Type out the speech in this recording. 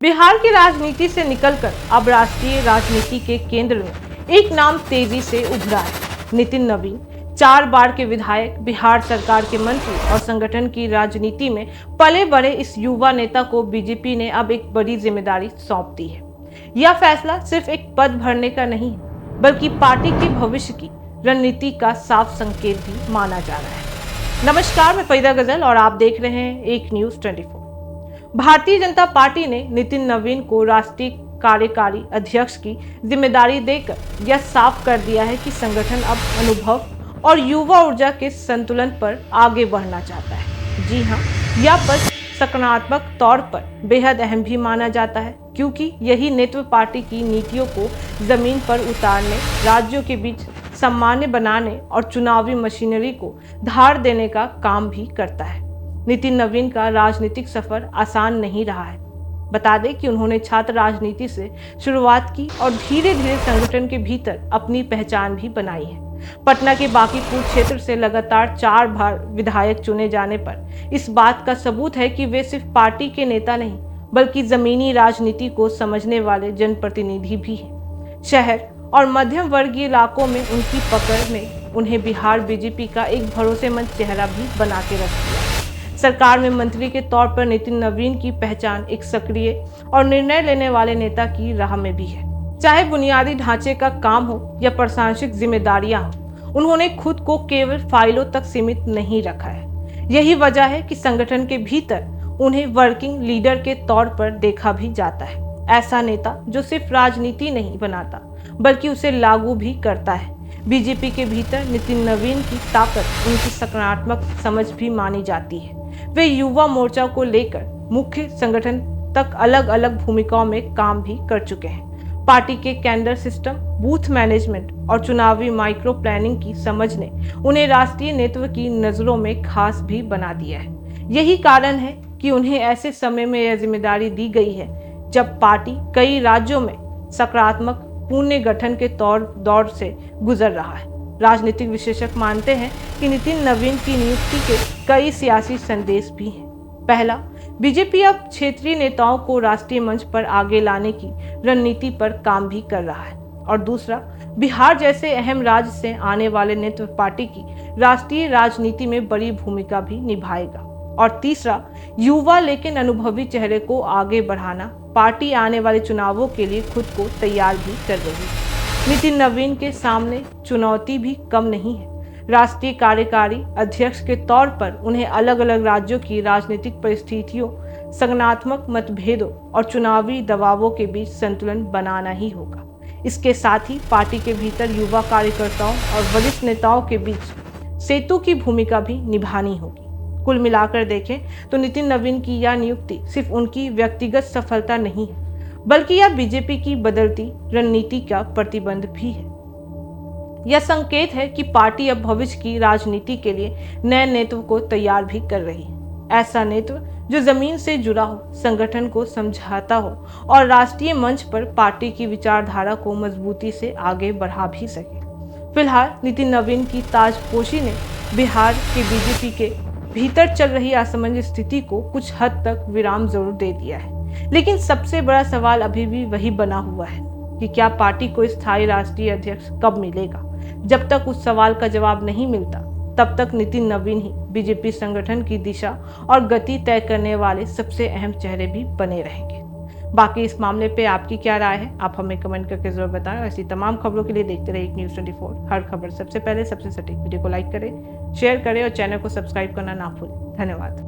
बिहार की राजनीति से निकलकर अब राष्ट्रीय राजनीति के केंद्र में एक नाम तेजी से उभरा है। नितिन नवीन 4 बार के विधायक, बिहार सरकार के मंत्री और संगठन की राजनीति में पले बड़े इस युवा नेता को बीजेपी ने अब एक बड़ी जिम्मेदारी सौंप दी है। यह फैसला सिर्फ एक पद भरने का नहीं है, बल्कि पार्टी के भविष्य की रणनीति का साफ संकेत भी माना जा रहा है। नमस्कार, मैं फरीदा गजल और आप देख रहे हैं एक न्यूज़ 24। भारतीय जनता पार्टी ने नितिन नवीन को राष्ट्रीय कार्यकारी अध्यक्ष की जिम्मेदारी देकर यह साफ कर दिया है कि संगठन अब अनुभव और युवा ऊर्जा के संतुलन पर आगे बढ़ना चाहता है। जी हाँ, यह पद सकारात्मक तौर पर बेहद अहम भी माना जाता है, क्योंकि यही नेतृत्व पार्टी की नीतियों को जमीन पर उतारने, राज्यों के बीच सामान्य बनाने और चुनावी मशीनरी को धार देने का काम भी करता है। नितिन नवीन का राजनीतिक सफर आसान नहीं रहा है। बता दें कि उन्होंने छात्र राजनीति से शुरुआत की और धीरे धीरे संगठन के भीतर अपनी पहचान भी बनाई है। पटना के बांकीपुर क्षेत्र से लगातार 4 बार विधायक चुने जाने पर इस बात का सबूत है कि वे सिर्फ पार्टी के नेता नहीं, बल्कि जमीनी राजनीति को समझने वाले जनप्रतिनिधि भी हैं। शहर और मध्यम वर्गीय इलाकों में उनकी पकड़ ने उन्हें बिहार बीजेपी का एक भरोसेमंद चेहरा भी बना के रख दिया। सरकार में मंत्री के तौर पर नितिन नवीन की पहचान एक सक्रिय और निर्णय लेने वाले नेता की राह में भी है। चाहे बुनियादी ढांचे का काम हो या प्रशासनिक जिम्मेदारियां हो, उन्होंने खुद को केवल फाइलों तक सीमित नहीं रखा है। यही वजह है कि संगठन के भीतर उन्हें वर्किंग लीडर के तौर पर देखा भी जाता है। ऐसा नेता जो सिर्फ राजनीति नहीं बनाता, बल्कि उसे लागू भी करता है। बीजेपी के भीतर नितिन नवीन की ताकत उनकी सकारात्मक समझ भी मानी जाती है। वे युवा मोर्चा को लेकर मुख्य संगठन तक अलग अलग भूमिकाओं में काम भी कर चुके हैं। पार्टी के कैडर सिस्टम, बूथ मैनेजमेंट और चुनावी माइक्रो प्लानिंग की समझ ने उन्हें राष्ट्रीय नेतृत्व की नजरों में खास भी बना दिया है। यही कारण है कि उन्हें ऐसे समय में यह जिम्मेदारी दी गई है जब पार्टी कई राज्यों में सकारात्मक पुनर्गठन के दौर से गुजर रहा है। राजनीतिक विशेषज्ञ मानते हैं कि नितिन नवीन की नियुक्ति के कई सियासी संदेश भी हैं। पहला, बीजेपी अब क्षेत्रीय नेताओं को राष्ट्रीय मंच पर आगे लाने की रणनीति पर काम भी कर रहा है। और दूसरा, बिहार जैसे अहम राज्य से आने वाले नेतृत्व पार्टी की राष्ट्रीय राजनीति में बड़ी भूमिका भी निभाएगा। और तीसरा, युवा लेकिन अनुभवी चेहरे को आगे बढ़ाना। पार्टी आने वाले चुनावों के लिए खुद को तैयार भी कर रही है। नितिन नवीन के सामने चुनौती भी कम नहीं है। राष्ट्रीय कार्यकारी अध्यक्ष के तौर पर उन्हें अलग अलग राज्यों की राजनीतिक परिस्थितियों, संगठनात्मक मतभेदों और चुनावी दबावों के बीच संतुलन बनाना ही होगा। इसके साथ ही पार्टी के भीतर युवा कार्यकर्ताओं और वरिष्ठ नेताओं के बीच सेतु की भूमिका भी निभानी होगी। कुल मिलाकर देखें तो नितिन नवीन की यह नियुक्ति सिर्फ उनकी व्यक्तिगत सफलता नहीं है, बल्कि यह बीजेपी की बदलती रणनीति का प्रतिबंध भी है। यह संकेत है कि पार्टी अब भविष्य की राजनीति के लिए नए नेतृत्व को तैयार भी कर रही है। ऐसा नेतृत्व जो जमीन से जुड़ा हो, संगठन को समझाता हो और राष्ट्रीय मंच पर पार्टी की विचारधारा को मजबूती से आगे बढ़ा भी सके। फिलहाल नितिन नवीन की ताजपोशी ने बिहार के बीजेपी के भीतर चल रही असमंजस स्थिति को कुछ हद तक विराम जरूर दे दिया है। लेकिन सबसे बड़ा सवाल अभी भी वही बना हुआ है कि क्या पार्टी को स्थायी राष्ट्रीय अध्यक्ष कब मिलेगा। जब तक उस सवाल का जवाब नहीं मिलता, तब तक नितिन नवीन ही बीजेपी संगठन की दिशा और गति तय करने वाले सबसे अहम चेहरे भी बने रहेंगे। बाकी इस मामले पे आपकी क्या राय है, आप हमें कमेंट करके जरूर बताएं। ऐसी तमाम खबरों के लिए देखते रहिए एक न्यूज़ 24। हर खबर सबसे पहले, सबसे सटीक। वीडियो को लाइक करें, शेयर करें और चैनल को सब्सक्राइब करना ना भूलें। धन्यवाद।